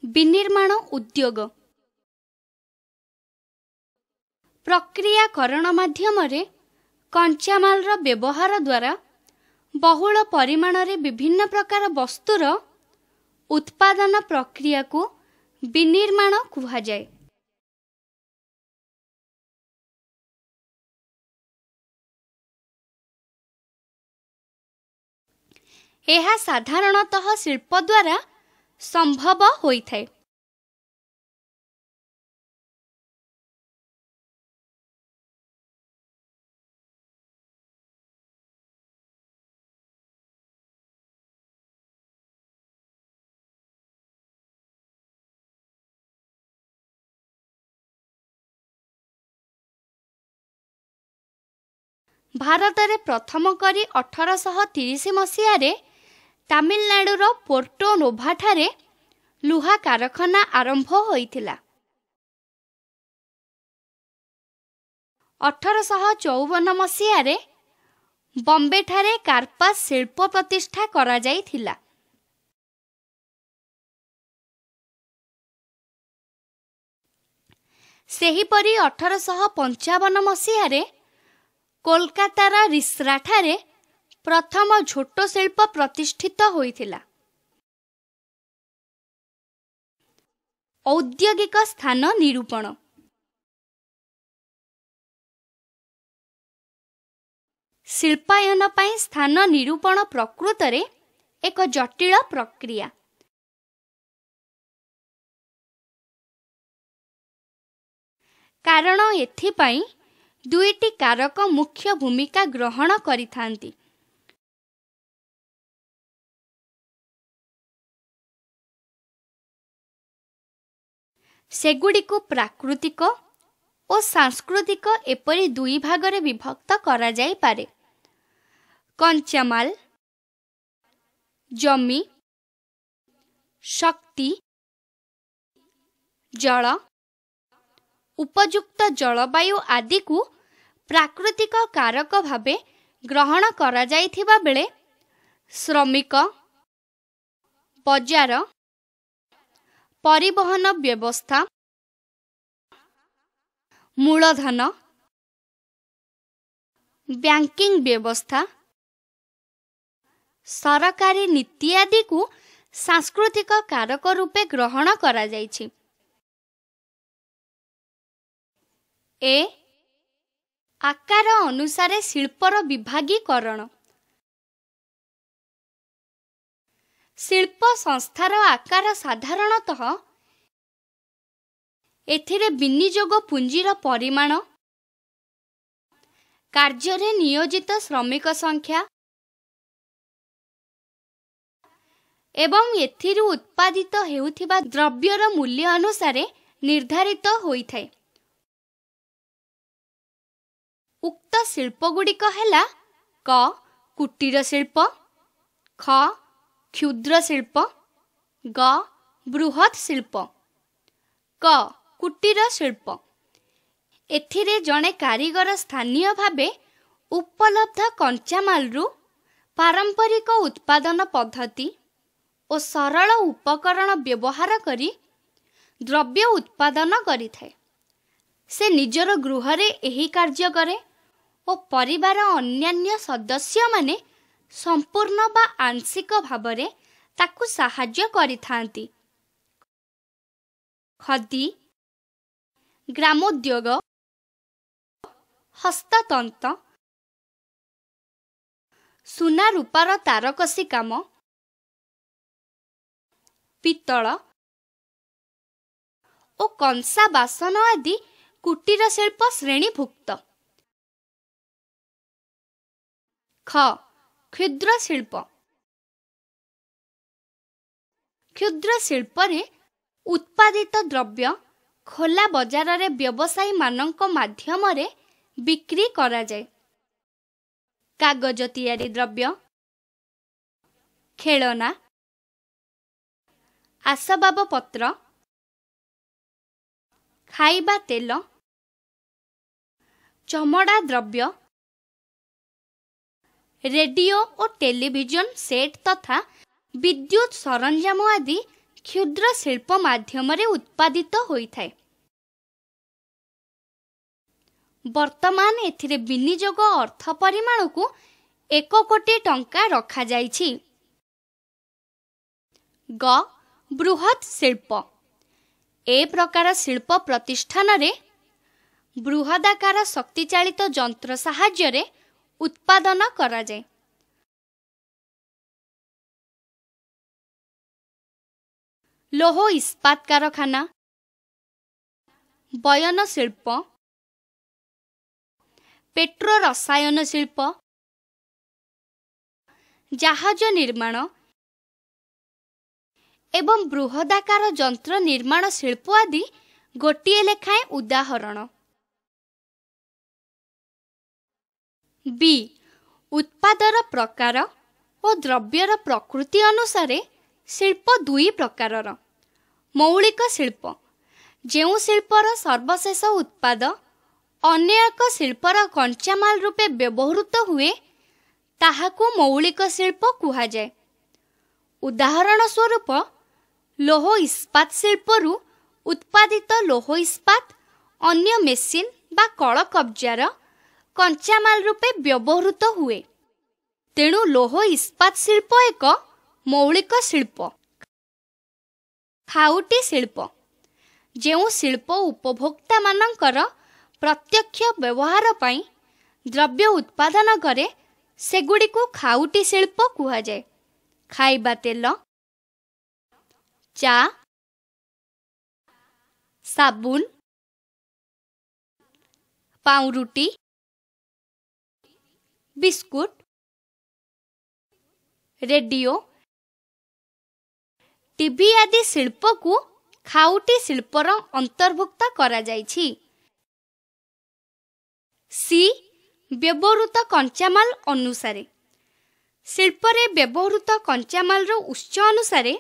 विनिर्माण उद्योग प्रक्रियाकरण माध्यमरे कंचामाल व्यवहार द्वारा बहुल परिमाण रे विभिन्न प्रकार वस्तुर उत्पादन प्रक्रिया को विनिर्माण कुहा जाए। यह साधारणतः शिल्प द्वारा संभव होइथाय। भारत रे प्रथम करी 1830 मसीह रे तमिलनाडुर पोर्टो नोभा ठारे लुहा कारखाना आरंभ होइथिला। 1854 मसीह रे बॉम्बे ठारे कार्पास शिल्प प्रतिष्ठा करा जाइथिला। सेहीपरि 1855 मसीह रे कोलकातार रिसरा ठारे प्रथम झोटो शिल्प प्रतिष्ठित होइथिला। औद्योगिक स्थान निरूपण शिल्पायन पई स्थान निरूपण प्रकृत रे एक जटिल प्रक्रिया। कारण एथिपाई दुईटी कारक मुख्य भूमिका ग्रहण करिथांती। सेगुड़िको प्राकृतिक और सांस्कृतिक एपरी दुई भागरे विभक्त करा जाई पारे। कंचामाल, जमी, शक्ति, जल, उपयुक्त जलवायु आदि को प्राकृतिक कारक भावे ग्रहण करा जाइथिबा बेले श्रमिक, बजार, परिवहन व्यवस्था, मूलधन, बैंकिंग व्यवस्था, सरकारी नीति आदि को सांस्कृतिक कारक रूपे ग्रहण करा जाइछि। ए आकार अनुसारे शिल्पर विभागीकरण शिल्प संस्थार आकार साधारणतः एथिरे विनियोग पुंजीर परिमाण, कार्य नियोजित श्रमिक संख्या एवं एथिरु उत्पादित हेउथिबा द्रव्यर मूल्य अनुसारे निर्धारित होइथाय। उक्त शिल्पगुड़िक हेला क कुटीर शिल्प, ख क्षुद्र शिल्प, ग बृहत शिल्प। क कुटीर शिल्प एथिरे जणे कारीगर स्थानीय भावे उपलब्ध कंचामालरू पारंपरिक उत्पादन पद्धति और सरल उपकरण व्यवहार करी द्रव्य उत्पादन करिथाय। से निजर गृहरे एही कार्य करे और परिवार अन्यान्य सदस्य माने संपूर्ण बा आंशिक भावरे ताकु साहाय्य करिथांती। खदी, ग्रामोद्योग, हस्ततंत, सुना रूपार तारकसी काम, पितल और कंसा बासन आदि कुटीर शिल्प श्रेणीभुक्त। ख क्षुद्र शिल्प क्षुद्र शिल्परे उत्पादित द्रव्य खोला बजार रे व्यवसायी मानक माध्यमरे बिक्री करा जाए। कागज तैयारी द्रव्य, खेलना, आसबाब पत्र, खाइबा तेल, चमड़ा द्रव्य, रेडियो और टेलीविजन सेट तथा विद्युत सरंजाम आदि क्षुद्र शिल्प माध्यम उत्पादित होइथाय। वर्तमान एथिरे विनियोग अर्थ परिमाण को 1 कोटी टंका रखा जाइछि। ग बृहत शिल्प। ए प्रकार शिल्प प्रतिष्ठान रे बृहदाकार शक्तिचालित यंत्र साहाय्य रे उत्पादन करा जाय। लोह इस्पात कारखाना, बयन शिल्प, पेट्रो रसायन शिल्प, जहाज निर्माण एवं बृहदाकार यंत्र निर्माण शिल्प आदि गोटिए लेखाएं उदाहरण। बी उत्पादर प्रकार और द्रव्यर प्रकृति अनुसार शिल्प 2 प्रकारर। मौलिक शिल्प, जेउ शिल्पर सर्वशेष उत्पाद अन्य एक शिल्पर कंचामाल रूपे व्यवहृत हुए ताहाकू मौलिक शिल्प कुहा जाए। उदाहरण स्वरूप लोह इस्पात शिल्परू उत्पादित लोह इस्पात अन्य मेसिन बा कल कब्जार कंचामाल रूपे व्यवहृत हुए। तेणु लोह इस्पात शिल्प एक मौलिक शिल्प। खाउटी शिल्प, जेउ शिल्प उपभोक्ता मानकर प्रत्यक्ष व्यवहार पाई द्रव्य उत्पादन करे सेगुड़ी को खाउटी शिल्प कुहा जाए। खाइबा तेल, चा, साबुन, पाउरुटी, बिस्कुट, रेडियो, टीवी आदि शिल्प को खाउटी शिल्पर अंतर्भुक्त करा जाइछि। सी व्यवहृत कंचामाल अनुसारे। शिल्परे व्यवहृत कंचामाल उच्च अनुसारे